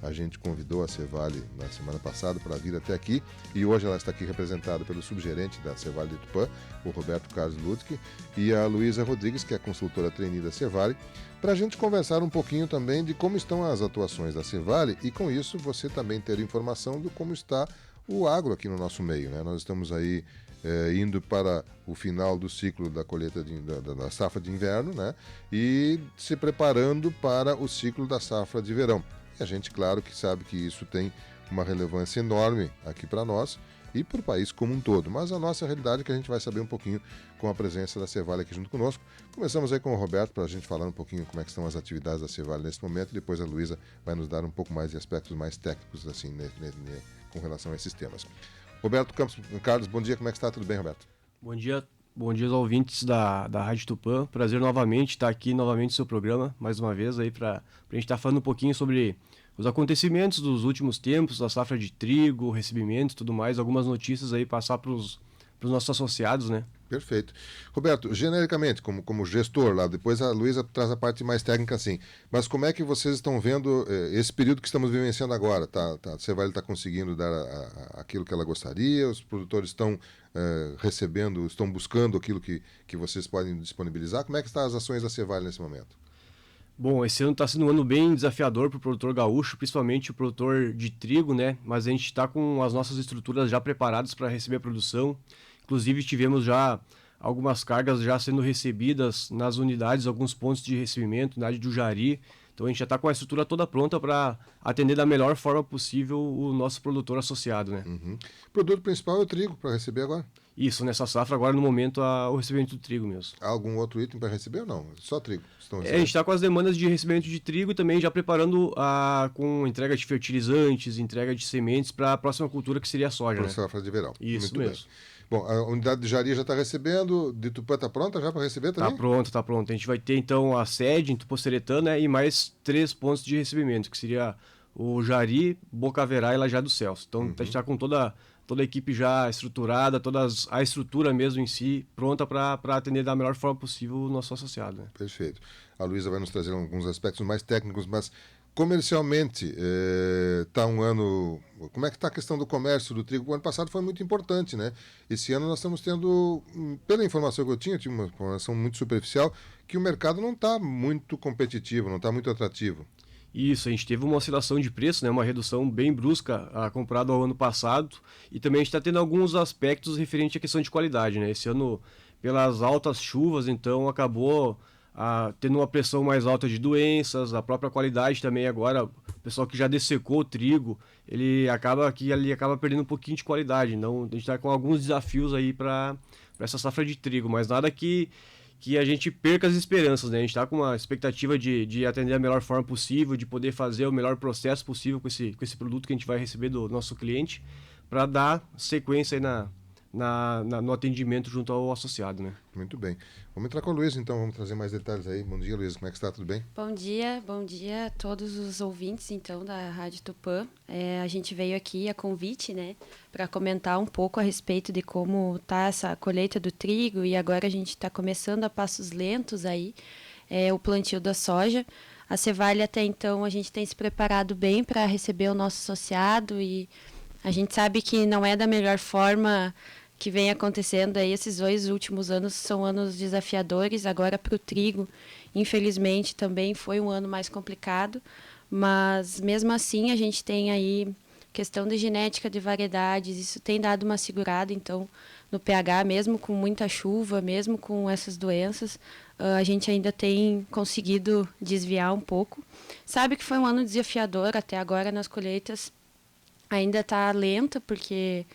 A gente convidou a Cevale na semana passada para vir até aqui e hoje ela está aqui representada pelo subgerente da Cevale de Tupã, o Roberto Carlos Ludwig, e a Luísa Rodrigues, que é a consultora trainee da Cevale, para a gente conversar um pouquinho também de como estão as atuações da Cevale e com isso você também ter informação de como está o agro aqui no nosso meio, né? Nós estamos aí indo para o final do ciclo da colheita da safra de inverno, né? E se preparando para o ciclo da safra de verão. E a gente, claro, que sabe que isso tem uma relevância enorme aqui para nós e para o país como um todo. Mas a nossa realidade é que a gente vai saber um pouquinho com a presença da Cevale aqui junto conosco. Começamos aí com o Roberto para a gente falar um pouquinho como é que estão as atividades da Cevale nesse momento e depois a Luísa vai nos dar um pouco mais de aspectos mais técnicos assim, com relação a esses temas. Roberto Carlos, bom dia, como é que está? Tudo bem, Roberto? Bom dia aos ouvintes da Rádio Tupã. Prazer novamente estar aqui novamente no seu programa, mais uma vez aí para a gente estar falando um pouquinho sobre os acontecimentos dos últimos tempos, a safra de trigo, recebimento e tudo mais, algumas notícias aí passar para os nossos associados, né? Perfeito. Roberto, genericamente, como gestor lá, depois a Luísa traz a parte mais técnica assim, mas como é que vocês estão vendo esse período que estamos vivenciando agora? A Cevale está conseguindo dar aquilo que ela gostaria? Os produtores estão recebendo, estão buscando aquilo que vocês podem disponibilizar? Como é que estão as ações da Cevale nesse momento? Bom, esse ano está sendo um ano bem desafiador para o produtor gaúcho, principalmente o produtor de trigo, né? Mas a gente está com as nossas estruturas já preparadas para receber a produção. Inclusive tivemos já algumas cargas já sendo recebidas nas unidades, alguns pontos de recebimento, na unidade do Jari. Então a gente já está com a estrutura toda pronta para atender da melhor forma possível o nosso produtor associado, né? Uhum. O produto principal é o trigo para receber agora? Isso, nessa safra agora no momento o recebimento do trigo mesmo. Há algum outro item para receber ou não? Só trigo? A gente está com as demandas de recebimento de trigo e também já preparando com entrega de fertilizantes, entrega de sementes para a próxima cultura que seria a soja. Para né? safra de verão. Isso Muito mesmo. Bem. Bom, a unidade de Jari já está recebendo, de Tupã está pronta já para receber também? Está pronto. A gente vai ter então a sede em Tupoceretã, né, e mais 3 pontos de recebimento, que seria o Jari, Bocaverá e Lajado dos Céus. Então a gente está com toda a equipe já estruturada, a estrutura mesmo em si pronta para atender da melhor forma possível o nosso associado. Né? Perfeito. A Luísa vai nos trazer alguns aspectos mais técnicos, mas comercialmente está um ano... Como é que está a questão do comércio do trigo? O ano passado foi muito importante, né? Esse ano nós estamos tendo, pela informação que eu tinha uma informação muito superficial, que o mercado não está muito competitivo, não está muito atrativo. Isso, a gente teve uma oscilação de preço, né, uma redução bem brusca comparado ao ano passado, e também a gente está tendo alguns aspectos referentes à questão de qualidade. Né? Esse ano, pelas altas chuvas, então acabou tendo uma pressão mais alta de doenças, a própria qualidade também agora, o pessoal que já dessecou o trigo, ele acaba perdendo um pouquinho de qualidade. Então a gente está com alguns desafios aí para essa safra de trigo, mas nada que a gente perca as esperanças, né? A gente está com uma expectativa de atender da melhor forma possível, de poder fazer o melhor processo possível com esse produto que a gente vai receber do nosso cliente, para dar sequência aí no atendimento junto ao associado, né? Muito bem. Vamos entrar com a Luísa, então, vamos trazer mais detalhes aí. Bom dia, Luísa, como é que está? Tudo bem? Bom dia a todos os ouvintes, então, da Rádio Tupã. A gente veio aqui a convite, né, para comentar um pouco a respeito de como está essa colheita do trigo, e agora a gente está começando a passos lentos aí, o plantio da soja. A Cevale até então a gente tem se preparado bem para receber o nosso associado, e a gente sabe que não é da melhor forma que vem acontecendo aí. Esses 2 últimos anos são anos desafiadores. Agora para o trigo, infelizmente, também foi um ano mais complicado, mas mesmo assim a gente tem aí questão de genética de variedades, isso tem dado uma segurada, então no pH, mesmo com muita chuva, mesmo com essas doenças, a gente ainda tem conseguido desviar um pouco. Sabe que foi um ano desafiador até agora nas colheitas, ainda está lenta porque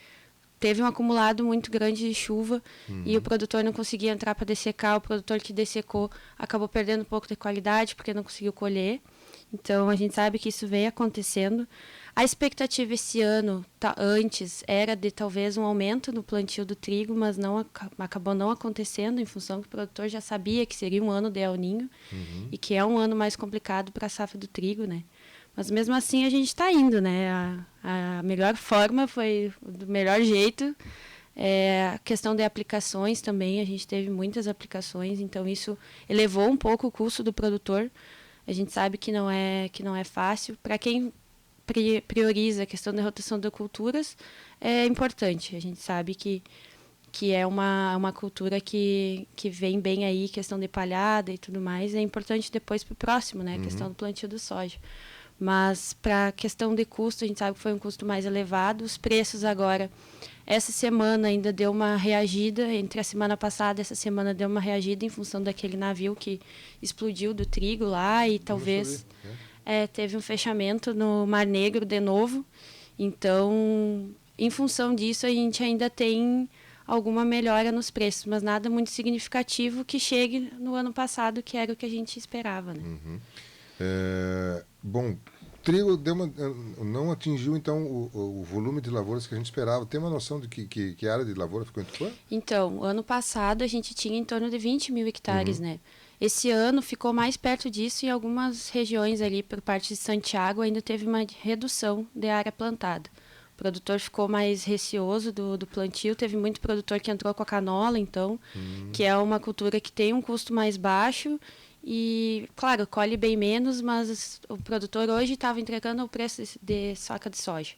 teve um acumulado muito grande de chuva e o produtor não conseguia entrar para dessecar. O produtor que dessecou acabou perdendo um pouco de qualidade porque não conseguiu colher. Então a gente sabe que isso vem acontecendo. A expectativa esse ano, antes, era de talvez um aumento no plantio do trigo, mas acabou não acontecendo, em função que o produtor já sabia que seria um ano de El Niño e que é um ano mais complicado para a safra do trigo, né? Mas mesmo assim a gente está indo, né? A melhor forma foi do melhor jeito. A questão de aplicações também, a gente teve muitas aplicações, então isso elevou um pouco o custo do produtor. A gente sabe que não é fácil. Para quem prioriza a questão da rotação de culturas, é importante. A gente sabe que é uma cultura que vem bem aí, questão de palhada e tudo mais, é importante depois para o próximo, né? A questão do plantio do soja. Mas para a questão de custo, a gente sabe que foi um custo mais elevado. Os preços agora, essa semana ainda deu uma reagida, entre a semana passada e essa semana deu uma reagida em função daquele navio que explodiu do trigo lá e talvez teve um fechamento no Mar Negro de novo. Então, em função disso, a gente ainda tem alguma melhora nos preços, mas nada muito significativo que chegue no ano passado, que era o que a gente esperava, né? Bom, trigo não atingiu, então, o volume de lavouras que a gente esperava. Tem uma noção de que área de lavoura ficou em Tupã? Então, ano passado a gente tinha em torno de 20 mil hectares, né? Esse ano ficou mais perto disso e em algumas regiões ali, por parte de Santiago, ainda teve uma redução de área plantada. O produtor ficou mais receoso do plantio, teve muito produtor que entrou com a canola, então, que é uma cultura que tem um custo mais baixo e, claro, colhe bem menos, mas o produtor hoje estava entregando o preço de saca de soja.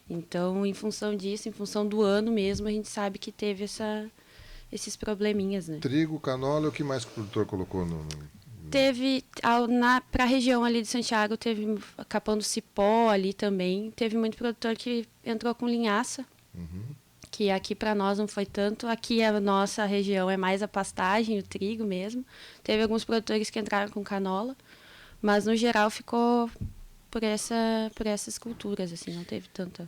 Então, em função disso, em função do ano mesmo, a gente sabe que teve esses probleminhas, né? Trigo, canola, o que mais que o produtor colocou Teve, para a região ali de Santiago, teve Capão do Cipó ali também. Teve muito produtor que entrou com linhaça, que aqui para nós não foi tanto. Aqui a nossa região é mais a pastagem, o trigo mesmo. Teve alguns produtores que entraram com canola, mas no geral ficou por essas culturas, assim, não teve tanta...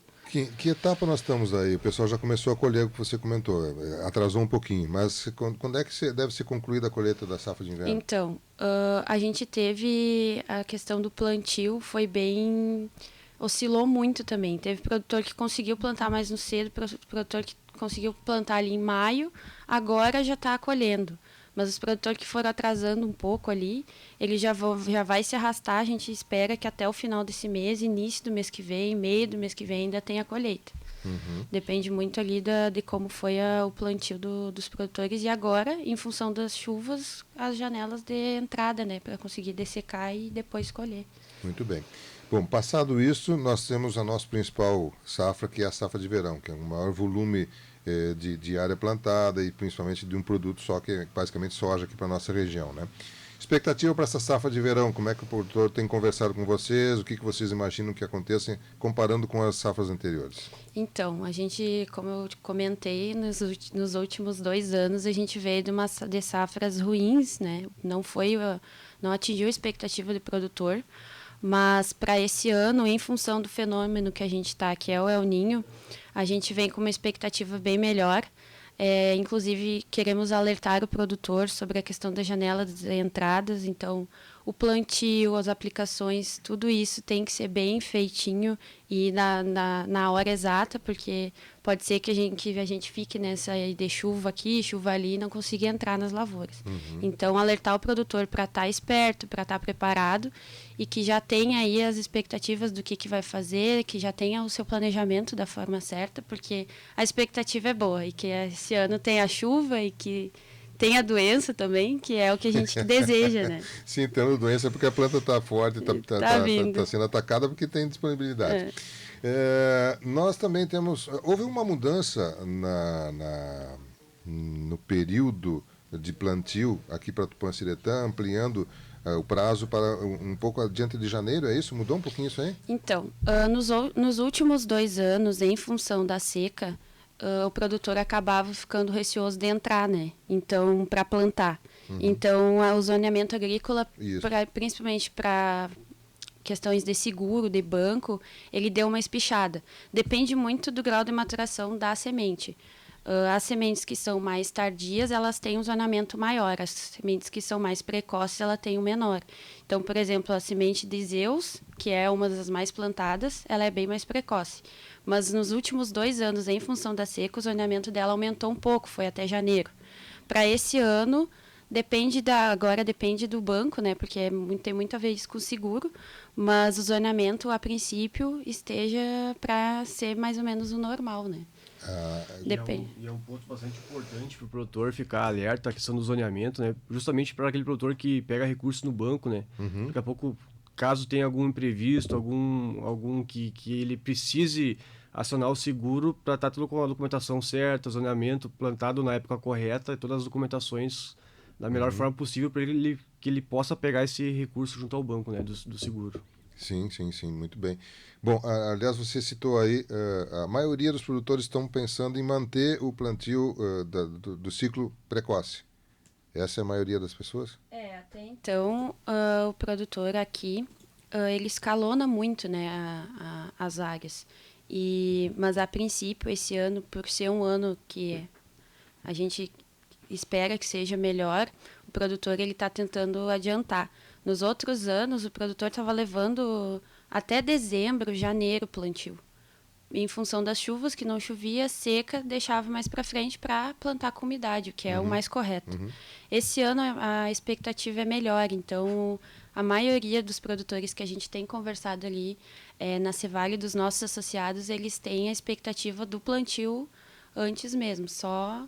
Que etapa nós estamos aí? O pessoal já começou a colher, o que você comentou, atrasou um pouquinho, mas quando é que deve ser concluída a colheita da safra de inverno? Então, a gente teve a questão do plantio, foi bem... oscilou muito também. Teve produtor que conseguiu plantar mais no cedo, produtor que conseguiu plantar ali em maio, agora já está colhendo. Mas os produtores que foram atrasando um pouco ali, ele já vai se arrastar. A gente espera que até o final desse mês, início do mês que vem, meio do mês que vem, ainda tenha colheita. Depende muito ali de como foi o plantio dos produtores. E agora, em função das chuvas, as janelas de entrada, né, para conseguir dessecar e depois colher. Muito bem. Bom, passado isso, nós temos a nossa principal safra, que é a safra de verão, que é o maior volume de área plantada e principalmente de um produto só, que é basicamente soja aqui para a nossa região, né? Expectativa para essa safra de verão, como é que o produtor tem conversado com vocês, o que vocês imaginam que aconteça comparando com as safras anteriores? Então, a gente, como eu comentei, nos últimos 2 anos a gente veio de safras ruins, né? Não atingiu a expectativa do produtor, mas para esse ano, em função do fenômeno que a gente está, que é o El Niño, a gente vem com uma expectativa bem melhor. Inclusive, queremos alertar o produtor sobre a questão da janela de entradas. Então, o plantio, as aplicações, tudo isso tem que ser bem feitinho e na hora exata, porque pode ser que a gente fique nessa de chuva aqui, chuva ali e não consiga entrar nas lavouras. Então, alertar o produtor para estar esperto, para estar preparado e que já tenha aí as expectativas do que vai fazer, que já tenha o seu planejamento da forma certa, porque a expectativa é boa e que esse ano tenha chuva e que tem a doença também, que é o que a gente deseja, né? Sim, tendo doença é porque a planta está forte, está sendo atacada porque tem disponibilidade. Nós também temos... Houve uma mudança no período de plantio aqui para Tupã-Ciretã, ampliando o prazo para um pouco adiante de janeiro, é isso? Mudou um pouquinho isso aí? Então, nos últimos 2 anos, em função da seca, o produtor acabava ficando receoso de entrar, né? Então, para plantar. Então, o zoneamento agrícola, principalmente para questões de seguro, de banco, ele deu uma espichada. Depende muito do grau de maturação da semente. As sementes que são mais tardias, elas têm um zoneamento maior. As sementes que são mais precoces, ela tem um menor. Então, por exemplo, a semente de Zeus, que é uma das mais plantadas, ela é bem mais precoce. Mas nos últimos 2 anos, em função da seca, o zoneamento dela aumentou um pouco, foi até janeiro. Para esse ano, agora depende do banco, né? Porque tem muito a ver isso com o seguro, mas o zoneamento, a princípio, esteja para ser mais ou menos o normal, né? Depende. E é um ponto bastante importante para o produtor ficar alerta à questão do zoneamento, né? Justamente para aquele produtor que pega recursos no banco, né? Daqui a pouco caso tenha algum imprevisto, algum que ele precise acionar o seguro para estar tudo com a documentação certa, zoneamento plantado na época correta e todas as documentações da melhor forma possível para que ele possa pegar esse recurso junto ao banco, né, do seguro. Sim, muito bem. Bom, aliás, você citou aí, a maioria dos produtores estão pensando em manter o plantio do ciclo precoce. Essa é a maioria das pessoas? Até então, o produtor aqui, ele escalona muito, né, as áreas. Mas, a princípio, esse ano, por ser um ano que a gente espera que seja melhor, o produtor está tentando adiantar. Nos outros anos, o produtor estava levando até dezembro, janeiro, plantio. Em função das chuvas, que não chovia, seca, deixava mais para frente para plantar com umidade, o que é o mais correto. Esse ano a expectativa é melhor, então a maioria dos produtores que a gente tem conversado ali na Cevale, dos nossos associados, eles têm a expectativa do plantio antes mesmo, só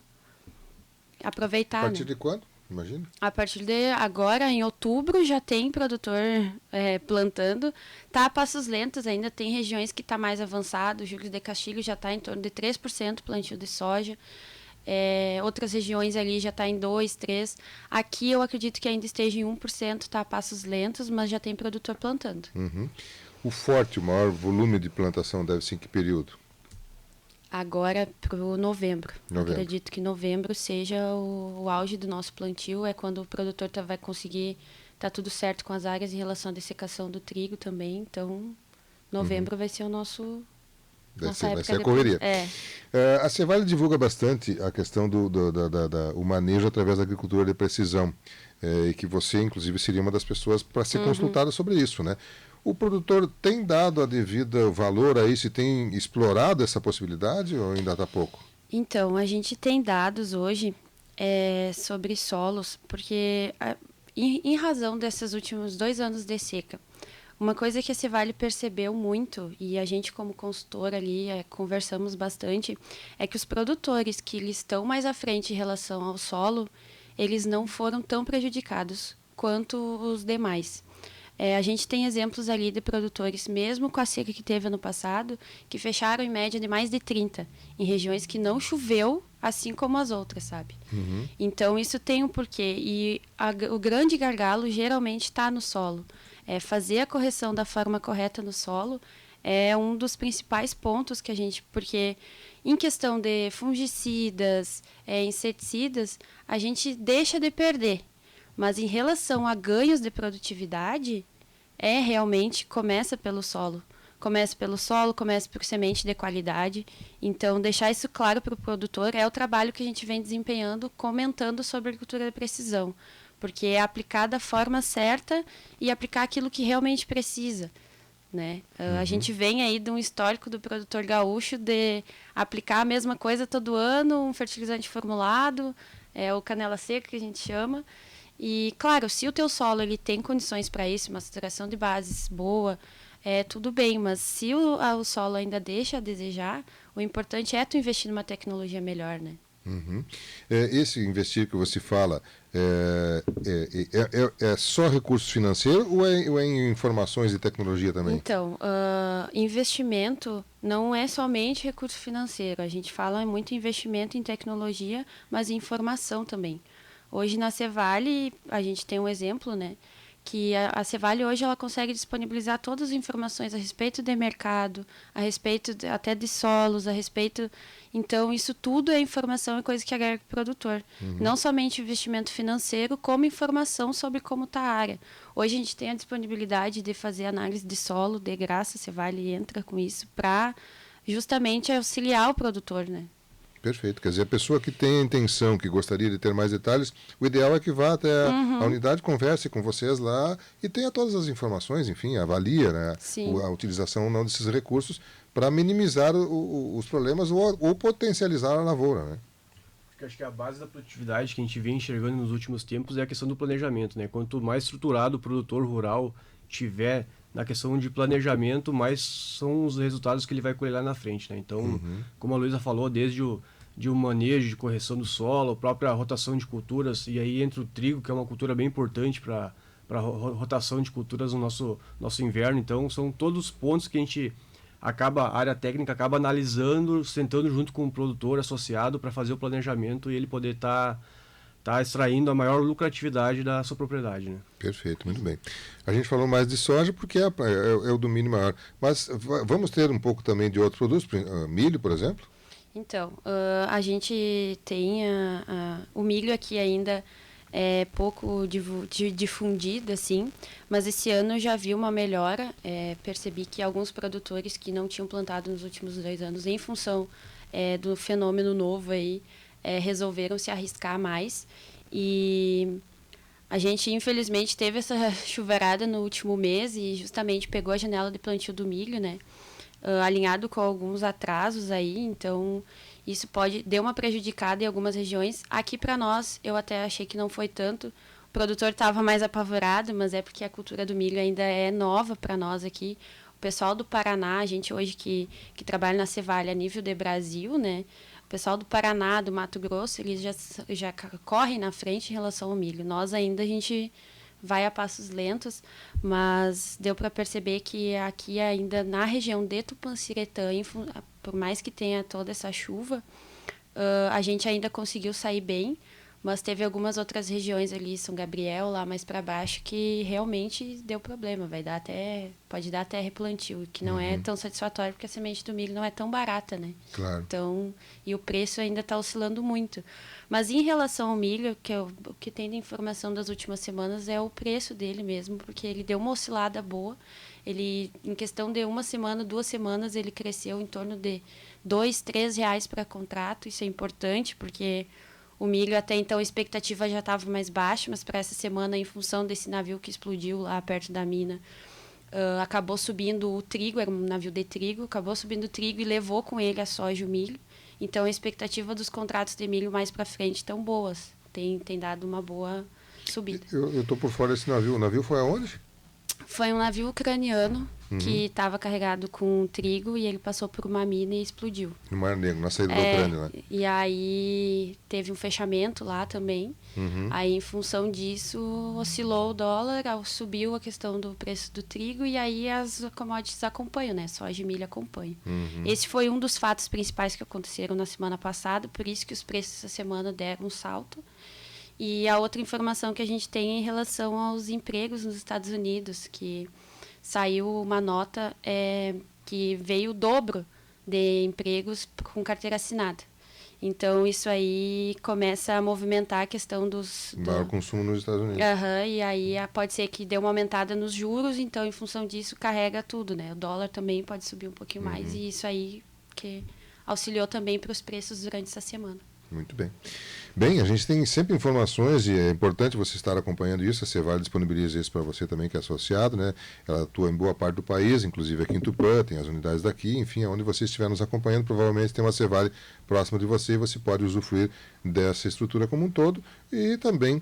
aproveitar. A partir de quando? Imagina. A partir de agora, em outubro, já tem produtor plantando. Tá a passos lentos ainda, tem regiões que está mais avançado. Júlio de Castilho já está em torno de 3% plantio de soja. Outras regiões ali já está em 2%, 3%. Aqui eu acredito que ainda esteja em 1%, está a passos lentos, mas já tem produtor plantando. O maior volume de plantação deve ser em que período? Agora para o novembro. Acredito que novembro seja o auge do nosso plantio, é quando o produtor vai conseguir, tá tudo certo com as áreas em relação à dessecação do trigo também, então novembro vai ser o nosso... Vai ser a correria. A Cevale divulga bastante a questão o manejo através da agricultura de precisão, e que você, inclusive, seria uma das pessoas para ser consultada sobre isso, né? O produtor tem dado a devida valor a isso e tem explorado essa possibilidade ou ainda está pouco? Então, a gente tem dados hoje sobre solos, porque em razão desses últimos 2 anos de seca, uma coisa que a Cevale percebeu muito, e a gente como consultor ali conversamos bastante, é que os produtores que eles estão mais à frente em relação ao solo, eles não foram tão prejudicados quanto os demais. A gente tem exemplos ali de produtores, mesmo com a seca que teve ano passado, que fecharam em média de mais de 30, em regiões que não choveu, assim como as outras, sabe? Então, isso tem um porquê. E o grande gargalo geralmente está no solo. Fazer a correção da forma correta no solo é um dos principais pontos que a gente... Porque em questão de fungicidas, inseticidas, a gente deixa de perder. Mas em relação a ganhos de produtividade, realmente começa pelo solo. Começa pelo solo, começa por semente de qualidade. Então, deixar isso claro para o produtor é o trabalho que a gente vem desempenhando, comentando sobre agricultura de precisão. Porque é aplicar da forma certa e aplicar aquilo que realmente precisa, né? A gente vem aí de um histórico do produtor gaúcho de aplicar a mesma coisa todo ano, um fertilizante formulado, o canela seca que a gente chama. E, claro, se o teu solo ele tem condições para isso, uma saturação de bases boa, tudo bem, mas se o solo ainda deixa a desejar, o importante é tu investir numa tecnologia melhor, né? Esse investir que você fala é só recurso financeiro ou é em informações e tecnologia também? Então, investimento não é somente recurso financeiro. A gente fala muito em investimento em tecnologia, mas em informação também. Hoje na Cevale, a gente tem um exemplo, né? Que a Cevale hoje ela consegue disponibilizar todas as informações a respeito de mercado, a respeito até de solos, a respeito... Então, isso tudo é informação e coisa que agrega o produtor. Não somente investimento financeiro, como informação sobre como está a área. Hoje a gente tem a disponibilidade de fazer análise de solo, de graça, a Cevale entra com isso, para justamente auxiliar o produtor, né? Perfeito. Quer dizer, a pessoa que tem a intenção, que gostaria de ter mais detalhes, o ideal é que vá até a unidade, converse com vocês lá e tenha todas as informações, enfim, avalia, né, a utilização não desses recursos para minimizar os problemas ou potencializar a lavoura, né? Porque acho que a base da produtividade que a gente vem enxergando nos últimos tempos é a questão do planejamento, né? Quanto mais estruturado o produtor rural tiver na questão de planejamento, mais são os resultados que ele vai colher lá na frente, né? Então, como a Luísa falou, desde o manejo, de correção do solo, a própria rotação de culturas, e aí entra o trigo, que é uma cultura bem importante para para rotação de culturas no nosso inverno. Então, são todos os pontos que a área técnica acaba analisando, sentando junto com o produtor associado para fazer o planejamento e ele poder estar extraindo a maior lucratividade da sua propriedade, né? Perfeito, muito bem. A gente falou mais de soja porque é o domínio maior, mas vamos ter um pouco também de outros produtos, milho, por exemplo? Então, a gente tem o milho aqui ainda é pouco difundido, assim, mas esse ano eu já vi uma melhora. Percebi que alguns produtores que não tinham plantado nos últimos 2 anos, em função do fenômeno novo aí, resolveram se arriscar mais. E a gente, infelizmente, teve essa chuvarada no último mês e justamente pegou a janela de plantio do milho, né? Alinhado com alguns atrasos aí, então isso deu uma prejudicada em algumas regiões. Aqui para nós, eu até achei que não foi tanto. O produtor estava mais apavorado, mas é porque a cultura do milho ainda é nova para nós aqui. O pessoal do Paraná, a gente hoje que trabalha na Cevalha a nível de Brasil, né? O pessoal do Paraná, do Mato Grosso, eles já correm na frente em relação ao milho. Nós ainda, a gente vai a passos lentos, mas deu para perceber que aqui ainda na região de Tupanciretã, por mais que tenha toda essa chuva, a gente ainda conseguiu sair bem, mas teve algumas outras regiões ali, São Gabriel, lá mais para baixo, que realmente deu problema, pode dar até replantio, que não é tão satisfatório, porque a semente do milho não é tão barata, né? Claro. Então, e o preço ainda está oscilando muito. Mas em relação ao milho, o que tem de informação das últimas semanas é o preço dele mesmo, porque ele deu uma oscilada boa. Ele, em questão de 1 semana, 2 semanas, ele cresceu em torno de R$2, R$3 para contrato. Isso é importante, porque o milho até então a expectativa já estava mais baixa, mas para essa semana, em função desse navio que explodiu lá perto da mina, acabou subindo o trigo, era um navio de trigo, acabou subindo o trigo e levou com ele a soja e o milho. Então a expectativa dos contratos de milho mais para frente estão boas, tem dado uma boa subida. Eu estou por fora desse navio. O navio foi aonde? Foi um navio ucraniano que estava carregado com trigo e ele passou por uma mina e explodiu. No Mar Negro, na saída da Ucrânia, né? E aí teve um fechamento lá também. Aí, em função disso, oscilou o dólar, subiu a questão do preço do trigo e aí as commodities acompanham, né? Soja e milho acompanham. Esse foi um dos fatos principais que aconteceram na semana passada, por isso que os preços essa semana deram um salto. E a outra informação que a gente tem é em relação aos empregos nos Estados Unidos, que saiu uma nota que veio o dobro de empregos com carteira assinada. Então, isso aí começa a movimentar a questão maior consumo nos Estados Unidos. E aí pode ser que dê uma aumentada nos juros, então, em função disso, carrega tudo, né? O dólar também pode subir um pouquinho mais, e isso aí que auxiliou também para os preços durante essa semana. Muito bem. Bem, a gente tem sempre informações e é importante você estar acompanhando isso. A Cevale disponibiliza isso para você também, que é associado, né? Ela atua em boa parte do país, inclusive aqui em Tupã, tem as unidades daqui, enfim, onde você estiver nos acompanhando, provavelmente tem uma Cevale próxima de você e você pode usufruir dessa estrutura como um todo e também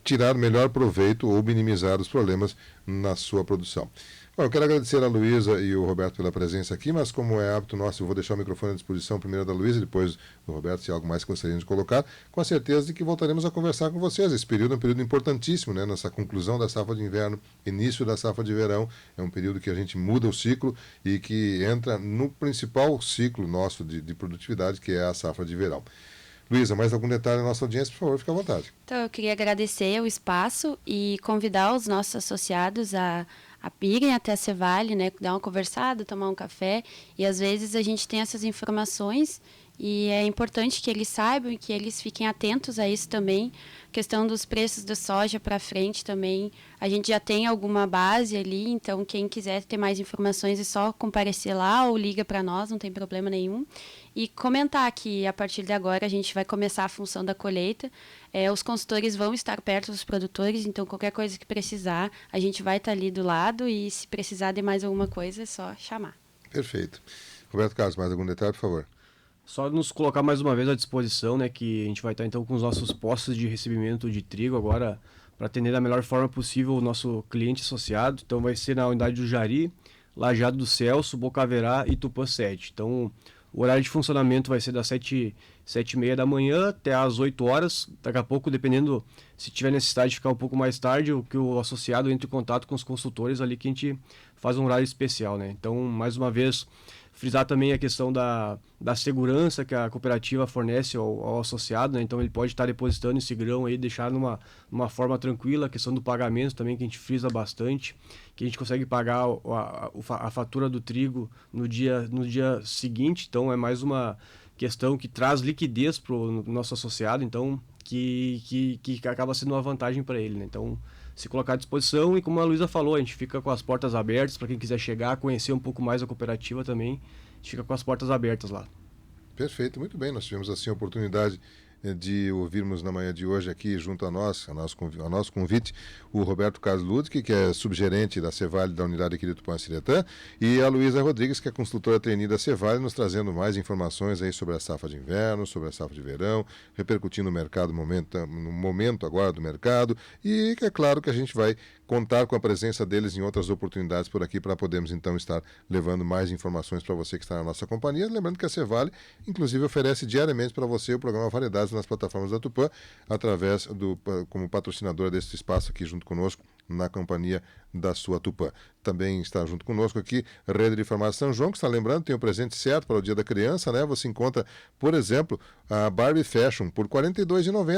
tirar melhor proveito ou minimizar os problemas na sua produção. Bom, eu quero agradecer a Luísa e o Roberto pela presença aqui, mas como é hábito nosso, eu vou deixar o microfone à disposição primeiro da Luísa, depois do Roberto, se há algo mais que gostaríamos de colocar, com a certeza de que voltaremos a conversar com vocês. Esse período é um período importantíssimo, né? Nessa conclusão da safra de inverno, início da safra de verão, é um período que a gente muda o ciclo e que entra no principal ciclo nosso de produtividade, que é a safra de verão. Luísa, mais algum detalhe da nossa audiência, por favor, fique à vontade. Então, eu queria agradecer o espaço e convidar os nossos associados a irem até a Cevale, né, dar uma conversada, tomar um café, e às vezes a gente tem essas informações e é importante que eles saibam e que eles fiquem atentos a isso também. Questão dos preços da soja para frente também, a gente já tem alguma base ali, então quem quiser ter mais informações é só comparecer lá ou liga para nós, não tem problema nenhum. E comentar que a partir de agora a gente vai começar a função da colheita, os consultores vão estar perto dos produtores, então qualquer coisa que precisar, a gente vai estar ali do lado e se precisar de mais alguma coisa é só chamar. Perfeito. Roberto Carlos, mais algum detalhe, por favor? Só nos colocar mais uma vez à disposição, né, que a gente vai estar então com os nossos postos de recebimento de trigo agora para atender da melhor forma possível o nosso cliente associado. Então vai ser na unidade do Jari, Lajeado do Celso, Bocaverá e Tupã 7. Então o horário de funcionamento vai ser das 7 7h30 da manhã até às 8 horas. Daqui a pouco, dependendo se tiver necessidade de ficar um pouco mais tarde, o que o associado entre em contato com os consultores ali, que a gente faz um horário especial, né? Então, mais uma vez, frisar também a questão da segurança que a cooperativa fornece ao associado, né? Então ele pode estar depositando esse grão aí, deixar numa forma tranquila. A questão do pagamento também, que a gente frisa bastante, que a gente consegue pagar a fatura do trigo no dia seguinte. Então é mais uma questão que traz liquidez para o nosso associado, então que acaba sendo uma vantagem para ele, né? Então, se colocar à disposição, e como a Luísa falou, a gente fica com as portas abertas para quem quiser chegar, conhecer um pouco mais a cooperativa também, a gente fica com as portas abertas lá. Perfeito, muito bem. Nós tivemos assim a oportunidade de ouvirmos na manhã de hoje aqui junto a nós, a nosso convite, o Roberto Carlos Ludwig, que é subgerente da Cevale da unidade aqui de Tupã-Siretã, e a Luísa Rodrigues, que é consultora trainee da Cevale, nos trazendo mais informações aí sobre a safra de inverno, sobre a safra de verão, repercutindo no mercado, no momento agora do mercado, e é claro que a gente vai contar com a presença deles em outras oportunidades por aqui para podermos então estar levando mais informações para você que está na nossa companhia. Lembrando que a Cevale, inclusive, oferece diariamente para você o programa Variedades nas plataformas da Tupã, como patrocinadora desse espaço aqui junto conosco, na companhia da sua Tupã. Também está junto conosco aqui a Rede de Farmácia São João, que está lembrando, tem o presente certo para o Dia da Criança, né? Você encontra, por exemplo, a Barbie Fashion por R$ 42,90.